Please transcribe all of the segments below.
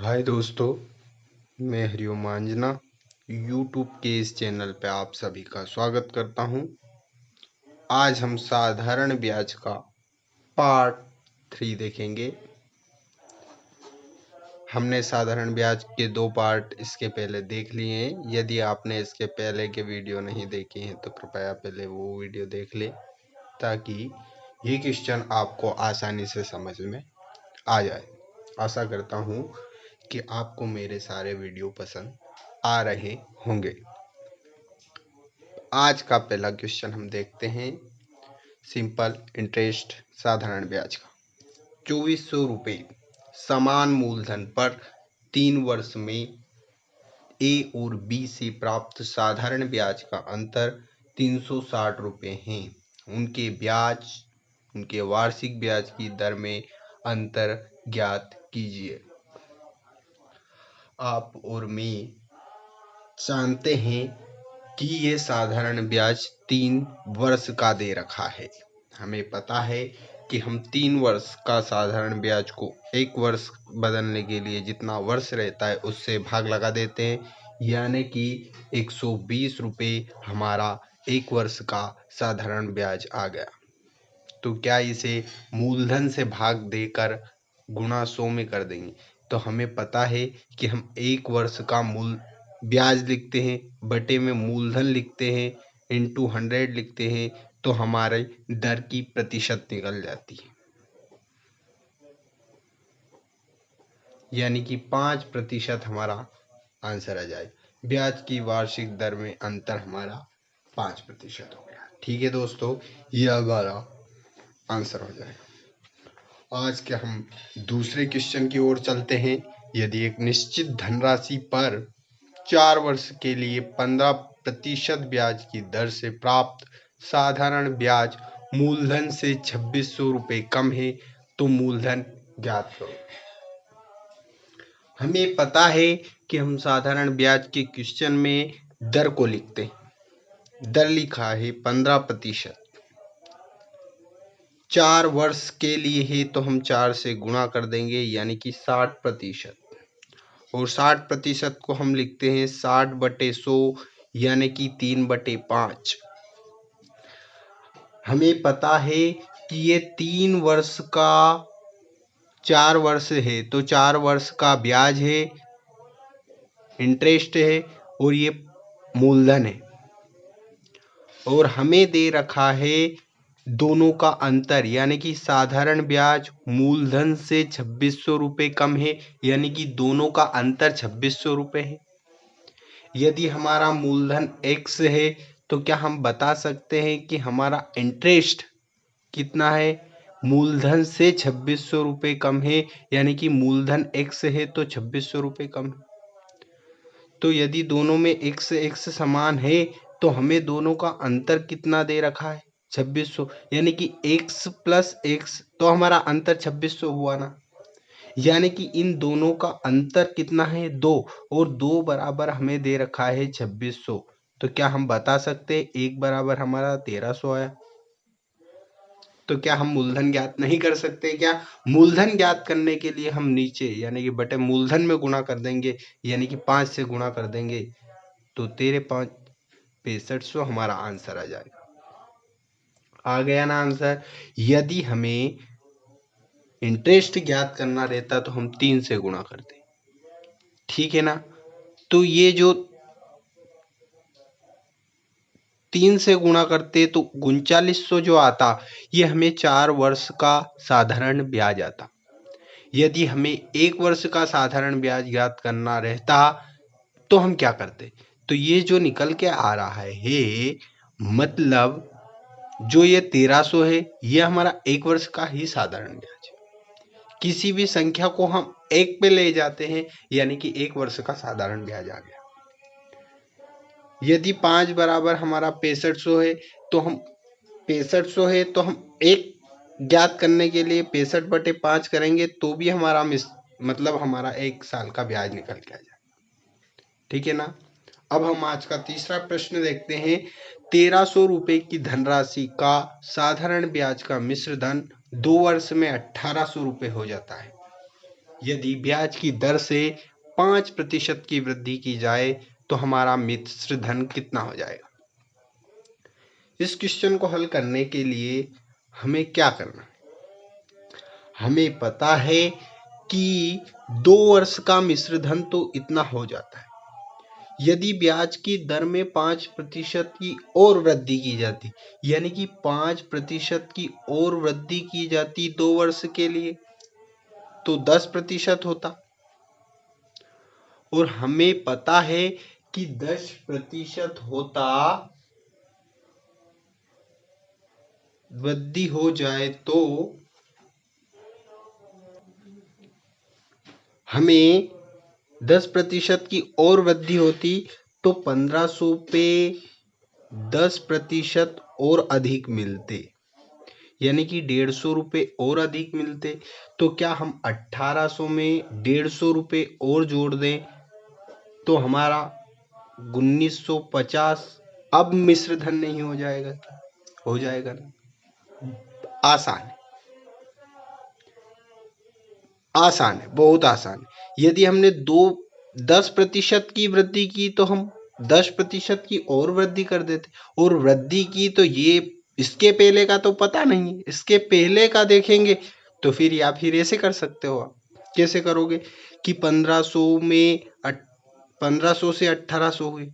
हाय दोस्तों, मैं हरिओम मांजना यूट्यूब के इस चैनल पे आप सभी का स्वागत करता हूं। आज हम साधारण ब्याज का पार्ट 3 देखेंगे। हमने साधारण ब्याज के 2 पार्ट इसके पहले देख लिए हैं। यदि आपने इसके पहले के वीडियो नहीं देखे हैं तो कृपया पहले वो वीडियो देख लें ताकि ये क्वेश्चन आपको आसानी से समझ में आ जाए। आशा करता हूँ कि आपको मेरे सारे वीडियो पसंद आ रहे होंगे। आज का पहला क्वेश्चन हम देखते हैं। सिंपल इंटरेस्ट साधारण ब्याज का 2400 रुपये समान मूलधन पर 3 वर्ष में ए और बी से प्राप्त साधारण ब्याज का अंतर 360 रुपये हैं। उनके वार्षिक ब्याज की दर में अंतर ज्ञात कीजिए। आप और मैं जानते हैं कि ये साधारण ब्याज 3 वर्ष का दे रखा है। हमें पता है कि हम 3 वर्ष का साधारण ब्याज को 1 वर्ष बदलने के लिए जितना वर्ष रहता है उससे भाग लगा देते हैं, यानी कि 120 रुपये हमारा 1 वर्ष का साधारण ब्याज आ गया। तो क्या इसे मूलधन से भाग देकर गुणा 100 में कर देंगे? तो हमें पता है कि हम 1 वर्ष का मूल ब्याज लिखते हैं, बटे में मूलधन लिखते हैं, इंटू 100 लिखते हैं, तो हमारे दर की प्रतिशत निकल जाती है, यानी कि 5% हमारा आंसर आ जाए। ब्याज की वार्षिक दर में अंतर हमारा 5% हो गया। ठीक है दोस्तों, यह हमारा आंसर हो जाएगा। आज के हम दूसरे क्वेश्चन की ओर चलते हैं। यदि एक निश्चित धनराशि पर 4 वर्ष के लिए 15% ब्याज की दर से प्राप्त साधारण ब्याज मूलधन से 2600 रुपये कम है तो मूलधन ज्ञात करो। हमें पता है कि हम साधारण ब्याज के क्वेश्चन में दर को लिखते हैं। दर लिखा है 15%। 4 वर्ष के लिए है तो हम 4 से गुणा कर देंगे, यानी कि 60%। और 60% को हम लिखते हैं 60/100, यानी कि 3/5। हमें पता है कि ये 3 वर्ष का 4 वर्ष है तो 4 वर्ष का ब्याज है, इंटरेस्ट है, और ये मूलधन है। और हमें दे रखा है दोनों का अंतर, यानी कि साधारण ब्याज मूलधन से 2600 रुपये कम है, यानी कि दोनों का अंतर 2600 रुपये है। यदि हमारा मूलधन x है तो क्या हम बता सकते हैं कि हमारा इंटरेस्ट कितना है? मूलधन से 2600 रुपये कम है, यानी कि मूलधन x है तो 2600 रुपये कम है। तो यदि दोनों में x समान है तो हमें दोनों का अंतर कितना दे रखा है? 2600, यानी कि x प्लस x, तो हमारा अंतर 2600 हुआ ना। यानी कि इन दोनों का अंतर कितना है? 2, और 2 बराबर हमें दे रखा है 2600। तो क्या हम बता सकते हैं 1 बराबर हमारा 1300 आया? तो क्या हम मूलधन ज्ञात नहीं कर सकते? क्या मूलधन ज्ञात करने के लिए हम नीचे यानी कि बटे मूलधन में गुणा कर देंगे, यानी कि 5 से गुणा कर देंगे, तो 13×5 6500 हमारा आंसर आ जाएगा। आ गया ना आंसर? यदि हमें इंटरेस्ट ज्ञात करना रहता तो हम 3 से गुणा करते, ठीक है ना। तो ये जो 3 से गुणा करते तो 3900 जो आता, ये हमें 4 वर्ष का साधारण ब्याज आता। यदि हमें 1 वर्ष का साधारण ब्याज ज्ञात करना रहता तो हम क्या करते? तो ये जो निकल के आ रहा है, मतलब जो ये 1300 है ये हमारा 1 वर्ष का ही साधारण ब्याज है। किसी भी संख्या को हम 1 पे ले जाते हैं, यानी कि 1 वर्ष का साधारण ब्याज आ गया। यदि 5 बराबर हमारा 6500 है तो हम 6500 है तो हम 1 ज्ञात करने के लिए 65/5 करेंगे तो भी हमारा मतलब हमारा 1 साल का ब्याज निकल के आ जाए, ठीक है ना। अब हम आज का तीसरा प्रश्न देखते हैं। 1300 रुपये की धनराशि का साधारण ब्याज का मिश्र धन 2 वर्ष में 1800 रुपये हो जाता है। यदि ब्याज की दर से 5% की वृद्धि की जाए तो हमारा मिश्र धन कितना हो जाएगा। इस क्वेश्चन को हल करने के लिए हमें क्या करना है, हमें पता है कि 2 वर्ष का मिश्र धन तो इतना हो जाता है। यदि ब्याज की दर में 5% की और वृद्धि की जाती, यानी कि 5% की और वृद्धि की जाती 2 वर्ष के लिए, तो 10% होता। और हमें पता है कि 10% होता, वृद्धि हो जाए तो हमें 10% की और वृद्धि होती तो 1500 पे 10% और अधिक मिलते, यानी कि 150 रुपये और अधिक मिलते। तो क्या हम 1800 में 150 रुपये और जोड़ दें तो हमारा 1950 अब मिश्र धन नहीं हो जाएगा क्या? हो जाएगा ना। आसान है, आसान है, बहुत आसान है। यदि हमने 10% की वृद्धि की तो हम 10% की और वृद्धि कर देते, और वृद्धि की तो ये इसके पहले का तो पता नहीं है, इसके पहले का देखेंगे तो फिर, या फिर ऐसे कर सकते हो आप। कैसे करोगे कि 1500 में 1500 से 1800 हुई,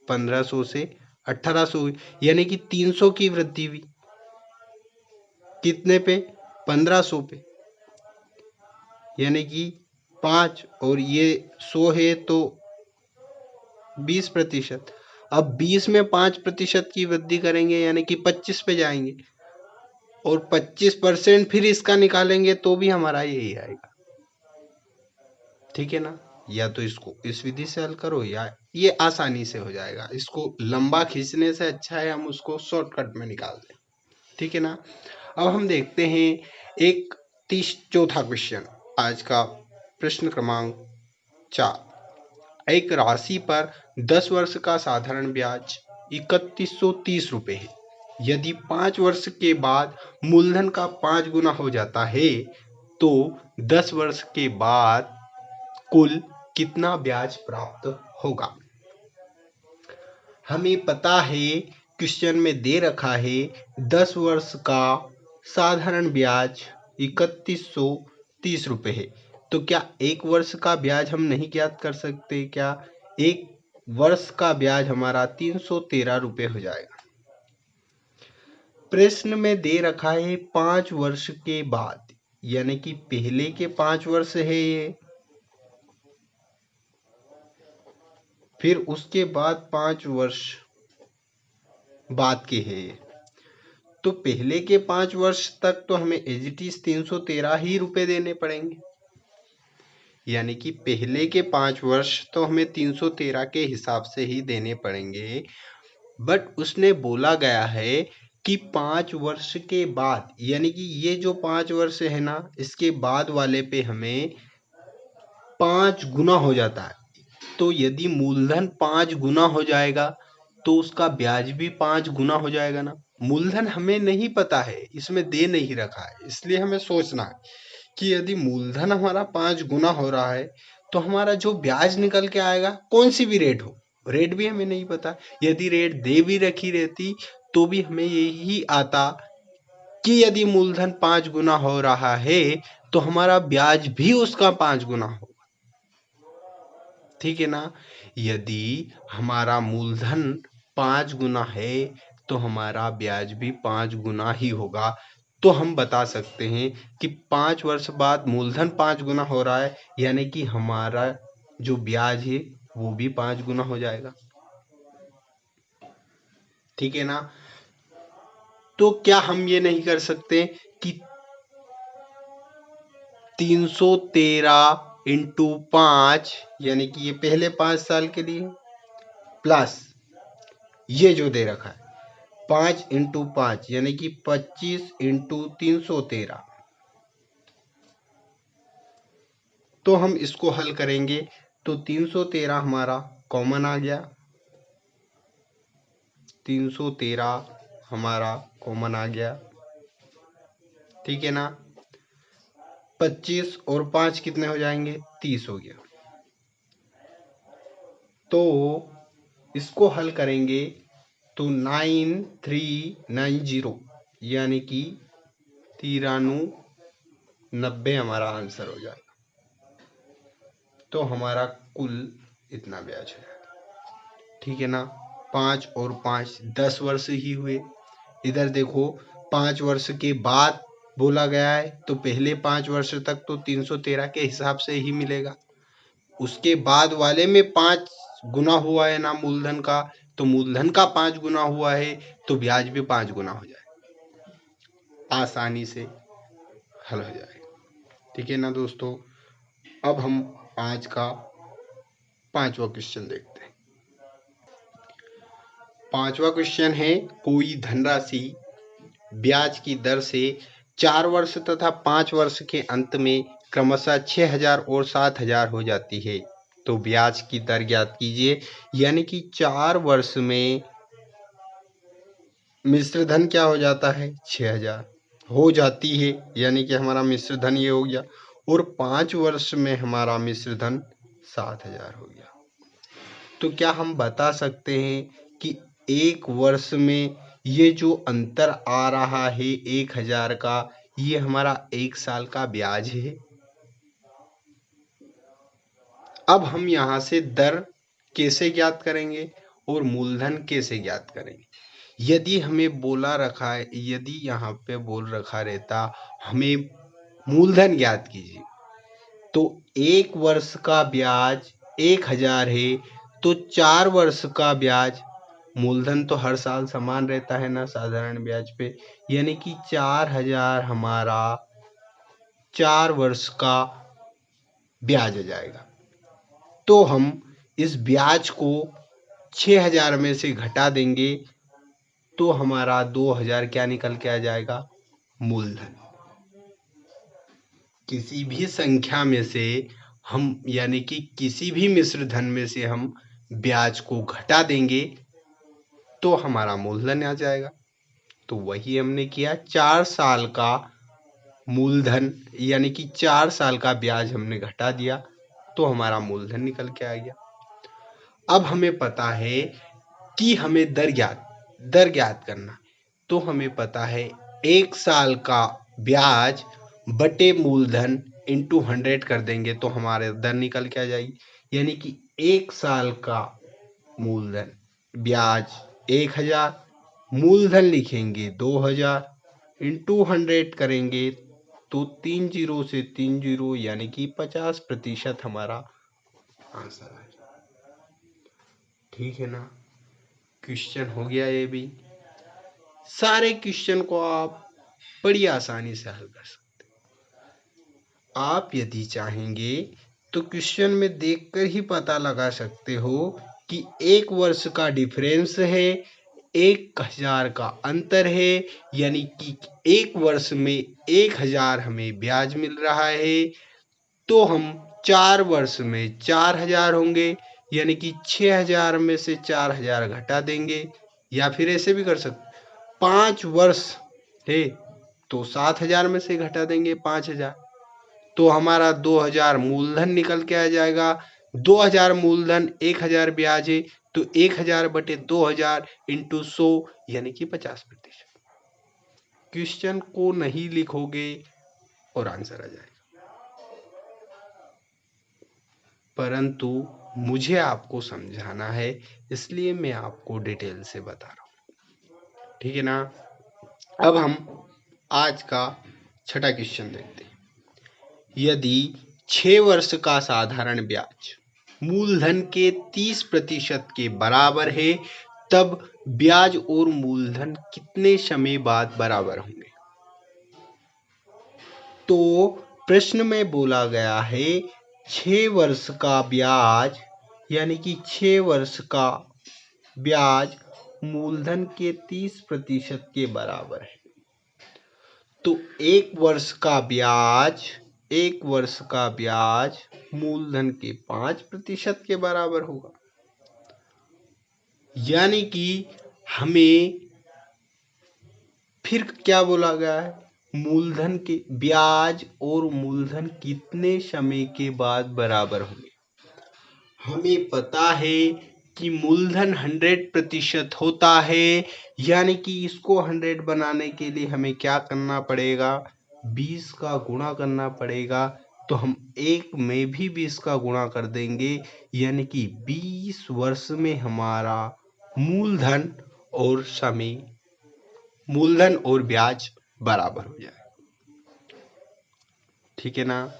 1500 से 1800 हुई, यानी कि 300 की वृद्धि हुई। कितने पे? 1500 पे, यानी कि 5, और ये 100 है तो 20%। अब 20 में 5% की वृद्धि करेंगे यानी कि 25 पे जाएंगे, और 25% फिर इसका निकालेंगे तो भी हमारा यही आएगा। ठीक है ना। या तो इसको इस विधि से हल करो, या ये आसानी से हो जाएगा। इसको लंबा खींचने से अच्छा है हम उसको शॉर्टकट में निकाल दें। ठीक है ना। अब हम देखते हैं एक चौथा क्वेश्चन, आज का प्रश्न क्रमांक 4। एक राशि पर 10 वर्ष का साधारण ब्याज 3130 रुपये है। यदि 5 वर्ष के बाद मूलधन का 5 गुना हो जाता है तो 10 वर्ष के बाद कुल कितना ब्याज प्राप्त होगा। हमें पता है, क्वेश्चन में दे रखा है 10 वर्ष का साधारण ब्याज 3130 रुपये है। तो क्या एक वर्ष का ब्याज हम नहीं ज्ञात कर सकते क्या? एक वर्ष का ब्याज हमारा 313 रुपये हो जाएगा। प्रश्न में दे रखा है 5 वर्ष के बाद, यानी कि पहले के 5 वर्ष है ये, फिर उसके बाद 5 वर्ष बाद के है ये। तो पहले के 5 वर्ष तक तो हमें एज इट इज 313 ही रुपए देने पड़ेंगे, यानी कि पहले के 5 वर्ष तो हमें 313 के हिसाब से ही देने पड़ेंगे। बट उसने बोला गया है कि 5 वर्ष के बाद, यानी कि ये जो 5 वर्ष है ना, इसके बाद वाले पे हमें 5 गुना हो जाता है। तो यदि मूलधन 5 गुना हो जाएगा तो उसका ब्याज भी 5 गुना हो जाएगा ना। मूलधन हमें नहीं पता है, इसमें दे नहीं रखा है, इसलिए हमें सोचना है कि यदि मूलधन हमारा 5 गुना हो रहा है तो हमारा जो ब्याज निकल के आएगा, कौन सी भी रेट हो, रेट भी हमें नहीं पता। यदि रेट दे भी रखी रहती तो भी हमें यही आता कि यदि मूलधन 5 गुना हो रहा है तो हमारा ब्याज भी उसका 5 गुना हो। ठीक है ना। यदि हमारा मूलधन 5 गुना है तो हमारा ब्याज भी 5 गुना ही होगा। तो हम बता सकते हैं कि 5 वर्ष बाद मूलधन 5 गुना हो रहा है, यानी कि हमारा जो ब्याज है वो भी 5 गुना हो जाएगा। ठीक है ना। तो क्या हम ये नहीं कर सकते कि 313 इंटू 5, यानी कि ये पहले 5 साल के लिए, प्लस ये जो दे रखा है 5 इंटू 5, यानी कि 25 इंटू 313। तो हम इसको हल करेंगे तो 313 हमारा कॉमन आ गया, 313 हमारा कॉमन आ गया। ठीक है ना। 25 और 5 कितने हो जाएंगे? 30 हो गया। तो इसको हल करेंगे तो 9390 यानी कि 9390 हमारा आंसर हो जाएगा। तो हमारा कुल इतना ब्याज है, ठीक है ना। 5 और 5 10 वर्ष ही हुए। इधर देखो 5 वर्ष के बाद बोला गया है तो पहले 5 वर्ष तक तो 313 के हिसाब से ही मिलेगा। उसके बाद वाले में 5 गुना हुआ है ना मूलधन का, तो मूलधन का 5 गुना हुआ है तो ब्याज भी 5 गुना हो जाए, आसानी से हल हो जाएगा, ठीक है ना दोस्तों। अब हम आज का 5वां क्वेश्चन देखते हैं। 5वां क्वेश्चन है, कोई धनराशि ब्याज की दर से 4 वर्ष तथा 5 वर्ष के अंत में क्रमशः 6000 और 7000 हो जाती है, तो ब्याज की दर ज्ञात कीजिए। यानी कि 4 वर्ष में मिश्र धन क्या हो जाता है? 6000 हो जाती है, यानी कि हमारा मिश्र धन ये हो गया। और 5 वर्ष में हमारा मिश्र धन 7000 हो गया। तो क्या हम बता सकते हैं कि 1 वर्ष में ये जो अंतर आ रहा है 1000 का, ये हमारा 1 साल का ब्याज है? अब हम यहाँ से दर कैसे ज्ञात करेंगे और मूलधन कैसे ज्ञात करेंगे? यदि हमें बोला रखा है, यदि यहाँ पे बोल रखा रहता हमें मूलधन ज्ञात कीजिए, तो 1 वर्ष का ब्याज 1000 है, तो 4 वर्ष का ब्याज, मूलधन तो हर साल समान रहता है ना साधारण ब्याज पे, यानी कि 4000 हमारा 4 वर्ष का ब्याज आ जाएगा। तो हम इस ब्याज को 6000 में से घटा देंगे तो हमारा 2000 क्या निकल के आ जाएगा? मूलधन। किसी भी संख्या में से हम, यानी कि किसी भी मिश्र धन में से हम ब्याज को घटा देंगे तो हमारा मूलधन आ जाएगा। तो वही हमने किया, 4 साल का मूलधन यानी कि 4 साल का ब्याज हमने घटा दिया तो हमारा मूलधन निकल के आ गया। अब हमें पता है कि हमें दर ज्ञात करना, तो हमें पता है 1 साल का ब्याज बटे मूलधन इंटू 100 कर देंगे तो हमारे दर निकल के आ जाएगी। यानी कि 1 साल का मूलधन ब्याज 1000, मूलधन लिखेंगे 2000 इंटू 100 करेंगे तो 3 जीरो से 3 जीरो यानी कि 50% हमारा आंसर है, ठीक है ना। क्वेश्चन हो गया ये भी। सारे क्वेश्चन को आप बड़ी आसानी से हल कर सकते हैं। आप यदि चाहेंगे तो क्वेश्चन में देखकर ही पता लगा सकते हो कि 1 वर्ष का डिफरेंस है, 1000 का अंतर है, यानी कि 1 वर्ष में 1000 हमें ब्याज मिल रहा है, तो हम 4 वर्ष में 4000 होंगे, यानी कि 6000 में से 4000 घटा देंगे। या फिर ऐसे भी कर सकते, 5 वर्ष है तो 7000 में से घटा देंगे 5000, तो हमारा 2000 मूलधन निकल के आ जाएगा। 2000 मूलधन, 1000 ब्याज है, तो 1000 बटे 2000 इंटू 100 यानी कि 50%। क्वेश्चन को नहीं लिखोगे और आंसर आ जाएगा, परंतु मुझे आपको समझाना है इसलिए मैं आपको डिटेल से बता रहा हूँ, ठीक है ना। अब हम आज का 6वां क्वेश्चन देखते हैं। यदि 6 वर्ष का साधारण ब्याज मूलधन के 30% के बराबर है, तब ब्याज और मूलधन कितने समय बाद बराबर होंगे? तो प्रश्न में बोला गया है 6 वर्ष का ब्याज, यानी कि 6 वर्ष का ब्याज मूलधन के 30% के बराबर है, तो 1 वर्ष का ब्याज मूलधन के 5% के बराबर होगा। यानी कि हमें फिर क्या बोला गया है? मूलधन के ब्याज और मूलधन कितने समय के बाद बराबर होंगे। हमें पता है कि मूलधन 100% होता है, यानी कि इसको 100 बनाने के लिए हमें क्या करना पड़ेगा, 20 का गुणा करना पड़ेगा। तो हम 1 में भी 20 का गुणा कर देंगे, यानी कि 20 वर्ष में हमारा मूलधन और समय, मूलधन और ब्याज बराबर हो जाए। ठीक है ना।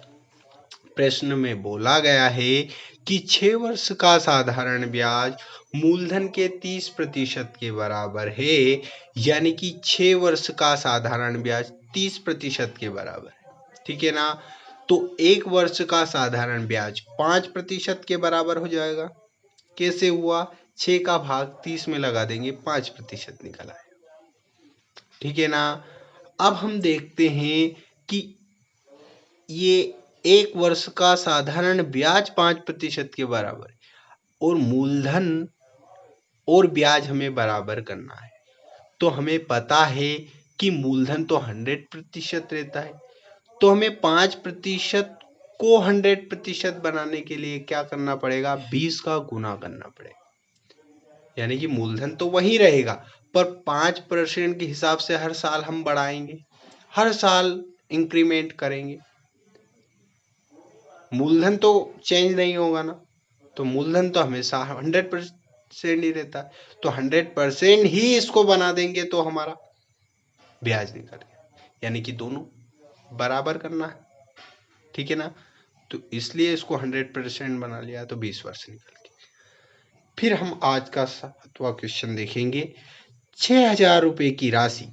प्रश्न में बोला गया है कि 6 वर्ष का साधारण ब्याज मूलधन के 30% के बराबर है, यानी कि 6 वर्ष का साधारण ब्याज 30% के बराबर है। ठीक है ना। तो 1 वर्ष का साधारण ब्याज 5% के बराबर हो जाएगा। कैसे हुआ, 6 का भाग 30 में लगा देंगे, 5% निकल आए। ठीक है ना। अब हम देखते हैं कि ये 1 वर्ष का साधारण ब्याज 5% के बराबर है और मूलधन और ब्याज हमें बराबर करना है। तो हमें पता है कि मूलधन तो 100% रहता है, तो हमें 5% को 100% बनाने के लिए क्या करना पड़ेगा, 20 का गुना करना पड़ेगा। यानी कि मूलधन तो वही रहेगा, पर 5% के हिसाब से हर साल हम बढ़ाएंगे, हर साल इंक्रीमेंट करेंगे। मूलधन तो चेंज नहीं होगा ना, तो मूलधन तो हमेशा 100% ही रहता है, तो 100% ही इसको बना देंगे तो हमारा ब्याज निकल गया, यानी कि दोनों बराबर करना है। ठीक है ना। तो इसलिए इसको 100% बना लिया तो 20 वर्ष निकल गए। फिर हम आज का 7वां क्वेश्चन देखेंगे। 6,000 रुपए की राशि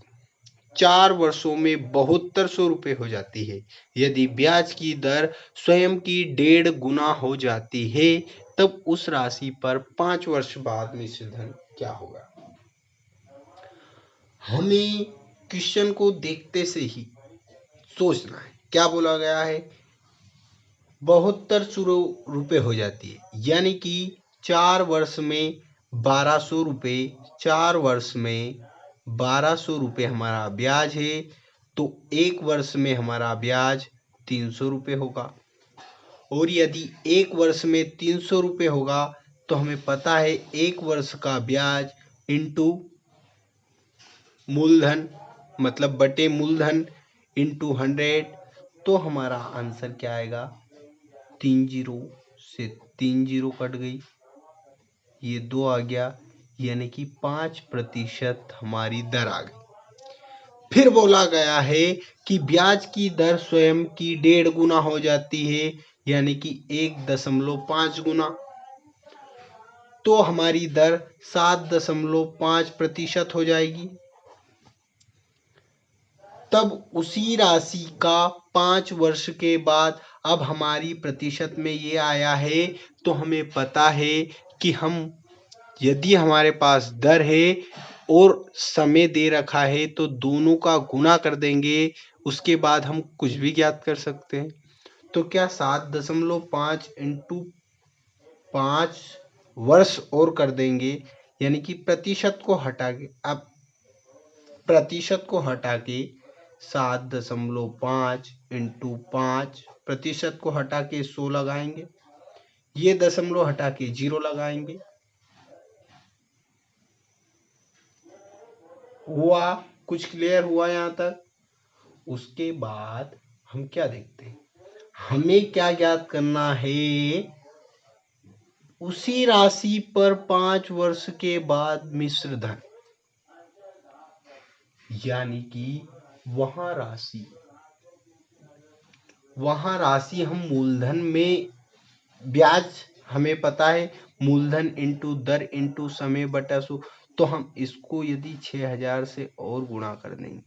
4 वर्षों में 7200 रुपए हो जाती है। यदि ब्याज की दर स्वयं की 1.5 गुना हो जाती है, तब उस राशि पर 5 वर्ष बाद मिश्र धन क्या होगा। हमें क्वेश्चन को देखते से ही सोचना है। क्या बोला गया है, 7200 रुपए हो जाती है, यानी कि 4 वर्ष में 1200 रुपए, 4 वर्ष में 1200 रुपए हमारा ब्याज है, तो 1 वर्ष में हमारा ब्याज 300 रुपए होगा। और यदि 1 वर्ष में 300 रुपए होगा तो हमें पता है 1 वर्ष का ब्याज इंटू मूलधन, मतलब बटे मूलधन इंटू 100, तो हमारा आंसर क्या आएगा, 3 जीरो से 3 जीरो कट गई, ये 2 आ गया, यानी कि 5% हमारी दर आ गई। फिर बोला गया है कि ब्याज की दर स्वयं की 1.5 गुना हो जाती है, यानी कि 1.5 गुना, तो हमारी दर 7.5% हो जाएगी। तब उसी राशि का 5 वर्ष के बाद, अब हमारी प्रतिशत में ये आया है, तो हमें पता है कि हम, यदि हमारे पास दर है और समय दे रखा है, तो दोनों का गुना कर देंगे, उसके बाद हम कुछ भी ज्ञात कर सकते हैं। तो क्या 7.5 इंटू 5 वर्ष और कर देंगे, यानी कि प्रतिशत को हटा के, अब प्रतिशत को हटा के 7.5 इंटू 5, प्रतिशत को हटा के 100 लगाएंगे, ये दशमलव हटा के 0 लगाएंगे। हुआ, कुछ क्लियर हुआ यहाँ तक। उसके बाद हम क्या देखते हैं, हमें क्या ज्ञात करना है, उसी राशि पर 5 वर्ष के बाद मिश्र धन, यानी कि वहां राशि हम मूलधन में, ब्याज हमें पता है मूलधन इंटू दर इंटू समय बटा 100, तो हम इसको यदि 6,000 से और गुणा कर देंगे,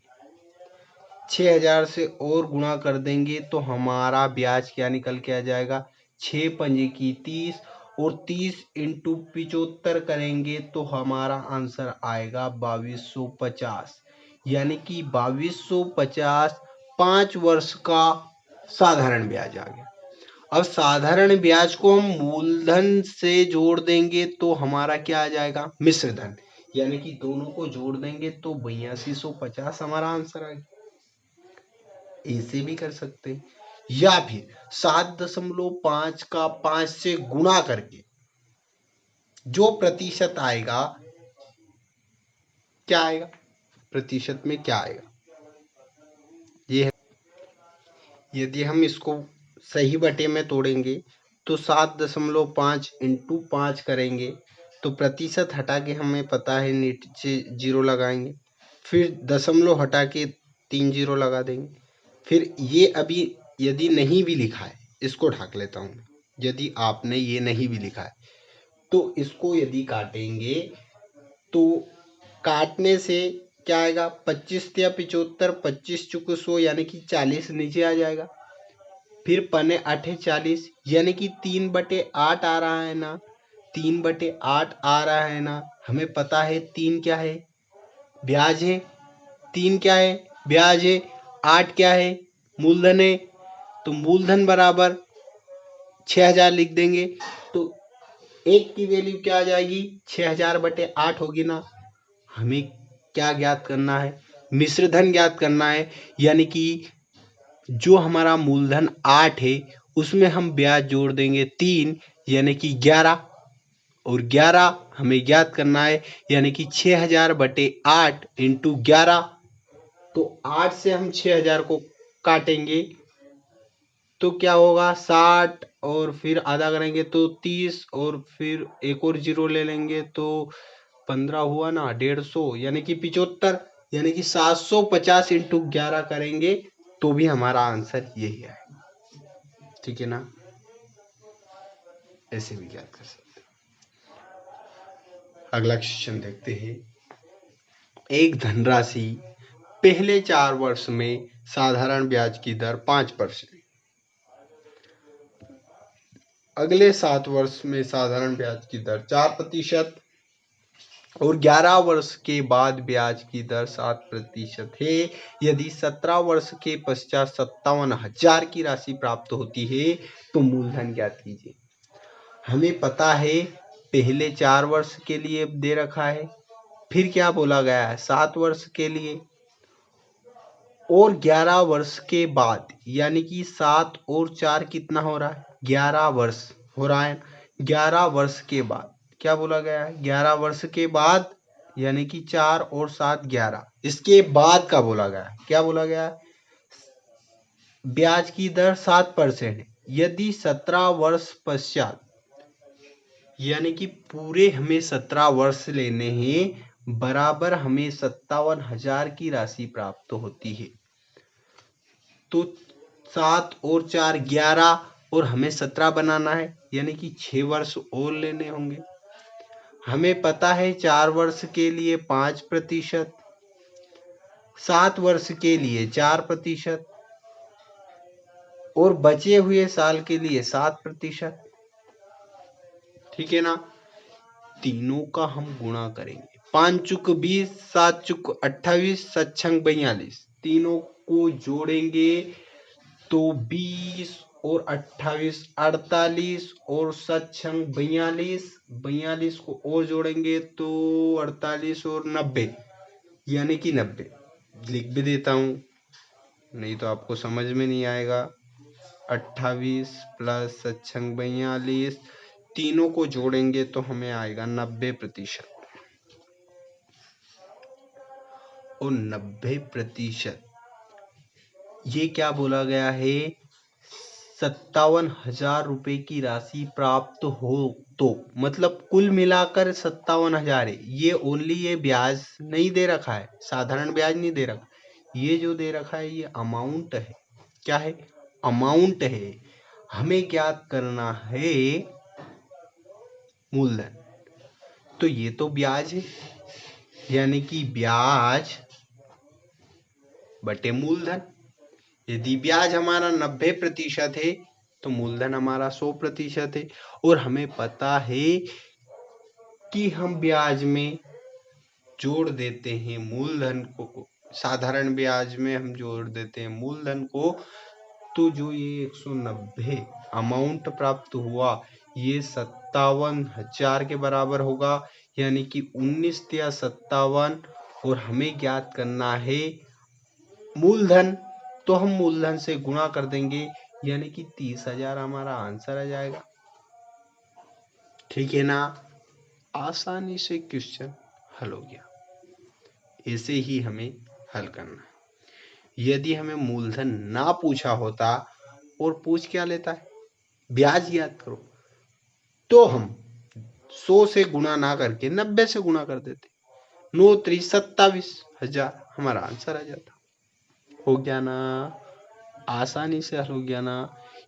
6,000 से और गुणा कर देंगे, तो हमारा ब्याज क्या निकल के आ जाएगा, 6 पंजे की 30, और 30 इंटू 75 करेंगे तो हमारा आंसर आएगा 2250, यानी कि 2250 5 वर्ष का साधारण ब्याज आ गया। अब साधारण ब्याज को हम मूलधन से जोड़ देंगे तो हमारा क्या आ जाएगा, मिश्र धन, यानी कि दोनों को जोड़ देंगे तो 8250 हमारा आंसर आ गया। ऐसे भी कर सकते हैं, या फिर 7.5 का 5 से गुणा करके जो प्रतिशत आएगा, क्या आएगा, प्रतिशत में क्या आएगा, ये है। यदि हम इसको सही बटे में तोड़ेंगे तो 7.5 इंटू 5 करेंगे तो प्रतिशत हटा के हमें पता है नीचे जीरो लगाएंगे, फिर दशमलव हटा के 3 जीरो लगा देंगे। फिर ये अभी यदि नहीं भी लिखा है, इसको ढाक लेता हूँ, यदि आपने ये नहीं भी लिखा है तो इसको यदि काटेंगे तो काटने से क्या आएगा, 25 या 75, 25 चुक 100 यानी कि 40 नीचे आ जाएगा। फिर पने 8 40 यानी कि 3/8 आ रहा है ना, 3/8 आ रहा है ना। हमें पता है 3 क्या है, ब्याज है, 3 क्या है, ब्याज है, 8 क्या है, मूलधन है। तो मूलधन बराबर 6000 लिख देंगे तो 1 की वैल्यू क्या आ जाएगी, 6000/8 होगी ना। हमें क्या ज्ञात करना है, मिश्र धन ज्ञात करना है, यानी कि जो हमारा मूलधन 8 है उसमें हम ब्याज जोड़ देंगे 3 यानी कि 11, और 11 हमें ज्ञात करना है, यानी कि 6000/8 इंटू 11। तो 8 से हम 6000 को काटेंगे तो क्या होगा, 60, और फिर आधा करेंगे तो 30, और फिर एक और जीरो ले लेंगे तो 15 हुआ ना, 150 यानी कि 75, यानी कि 750 इंटू 11 करेंगे तो भी हमारा आंसर यही है। ठीक है ना, ऐसे भी याद कर सकते हैं। अगला क्वेश्चन देखते हैं। एक धनराशि पहले 4 वर्ष में साधारण ब्याज की दर 5%, अगले 7 वर्ष में साधारण ब्याज की दर 4% और 11 वर्ष के बाद ब्याज की दर 7% है। यदि 17 वर्ष के पश्चात 57,000 की राशि प्राप्त होती है तो मूलधन ज्ञात कीजिए। हमें पता है पहले 4 वर्ष के लिए दे रखा है, फिर क्या बोला गया है, 7 वर्ष के लिए, और 11 वर्ष के बाद, यानी कि 7 और 4 कितना हो रहा है, 11 वर्ष हो रहा है। 11 वर्ष के बाद क्या बोला गया है, 11 वर्ष के बाद, यानी कि 4 और 7 11, इसके बाद का बोला गया है, क्या बोला गया है, ब्याज की दर 7% है। यदि 17 वर्ष पश्चात, यानी कि पूरे हमें 17 वर्ष लेने हैं, बराबर हमें 57,000 की राशि प्राप्त होती है। तो 7 और 4 11 और हमें 17 बनाना है, यानी कि 6 वर्ष और लेने होंगे। हमें पता है 4 वर्ष के लिए 5%, 7 वर्ष के लिए 4% और बचे हुए साल के लिए 7%। ठीक है ना, तीनों का हम गुणा करेंगे, 5 चुक 20, 7 चुक 28, 7 छंग 42, तीनों को जोड़ेंगे तो 20 और 28 48, और 7 छंग 42, 42 को और जोड़ेंगे तो 48 और 90, यानी कि 90। लिख भी देता हूँ, नहीं तो आपको समझ में नहीं आएगा। 28 प्लस 7 छंग 42, तीनों को जोड़ेंगे तो हमें आएगा 90%, और 90% ये क्या बोला गया है, 57,000 रुपए की राशि प्राप्त हो तो, मतलब कुल मिलाकर 57,000 है। ये ओनली ये ब्याज नहीं दे रखा है, साधारण ब्याज नहीं दे रखा, ये जो दे रखा है ये अमाउंट है। क्या है, अमाउंट है। हमें ज्ञात करना है मूलधन, तो ये तो ब्याज है, यानी कि ब्याज बटे मूलधन। यदि ब्याज हमारा 90% है तो मूलधन हमारा 100% है। और हमें पता है कि हम ब्याज में जोड़ देते हैं मूलधन को, साधारण ब्याज में हम जोड़ देते हैं मूलधन को, तो जो ये 190 अमाउंट प्राप्त हुआ ये 57,000 के बराबर होगा, यानी कि 19 या 57, और हमें ज्ञात करना है मूलधन। तो हम मूलधन से गुणा कर देंगे, यानी कि 30,000 हमारा आंसर आ जाएगा। ठीक है ना, आसानी से क्वेश्चन हल हो गया। ऐसे ही हमें हल करना है। यदि हमें मूलधन ना पूछा होता और पूछ क्या लेता है, ब्याज याद करो, तो हम 100 से गुणा ना करके 90 से गुणा कर देते, 9 3 27,000 हमारा आंसर आ जाता। हो गया ना, आसानी से हल हो गया ना।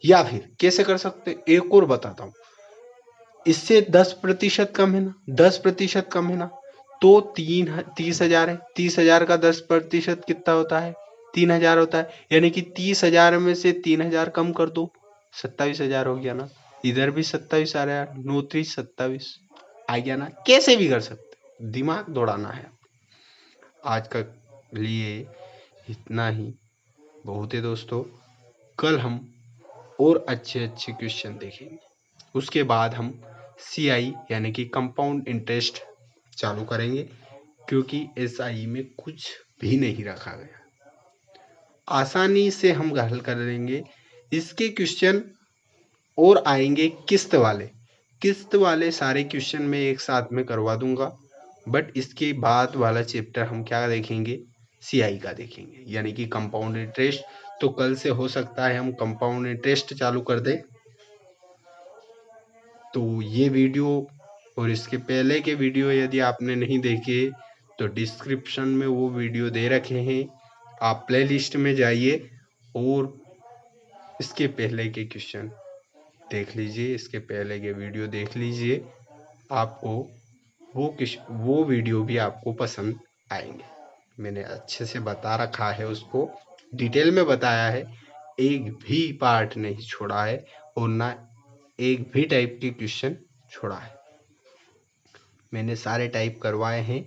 या फिर कैसे कर सकते, एक और बताता हूं, इससे 10% कम है ना, 10% कम है ना, तो 30,000 है, 30,000 का 10% कितना होता है, 3,000 होता है, यानी कि 30,000 में से 3,000 कम कर दो, 27,000 हो गया ना। इधर भी 27 आ रहा है, 9 3 27 आ गया ना। कैसे भी कर सकते, दिमाग दौड़ाना है। आज का लिए इतना ही बहुत है दोस्तों। कल हम और अच्छे अच्छे क्वेश्चन देखेंगे, उसके बाद हम CI यानी कि कंपाउंड इंटरेस्ट चालू करेंगे, क्योंकि SI में कुछ भी नहीं रखा गया, आसानी से हम हल कर लेंगे। इसके क्वेश्चन और आएंगे किस्त वाले सारे क्वेश्चन मैं एक साथ में करवा दूंगा, बट इसके बाद वाला चैप्टर हम क्या देखेंगे, CI का देखेंगे, यानी कि कंपाउंड इंटरेस्ट। तो कल से हो सकता है हम कंपाउंड इंटरेस्ट चालू कर दें। तो ये वीडियो और इसके पहले के वीडियो यदि आपने नहीं देखे तो डिस्क्रिप्शन में वो वीडियो दे रखे हैं, आप प्लेलिस्ट में जाइए और इसके पहले के क्वेश्चन देख लीजिए, इसके पहले के वीडियो देख लीजिए, आपको वो वीडियो भी आपको पसंद आएंगे। मैंने अच्छे से बता रखा है, उसको डिटेल में बताया है, एक भी पार्ट नहीं छोड़ा है और ना एक भी टाइप के क्वेश्चन छोड़ा है, मैंने सारे टाइप करवाए हैं।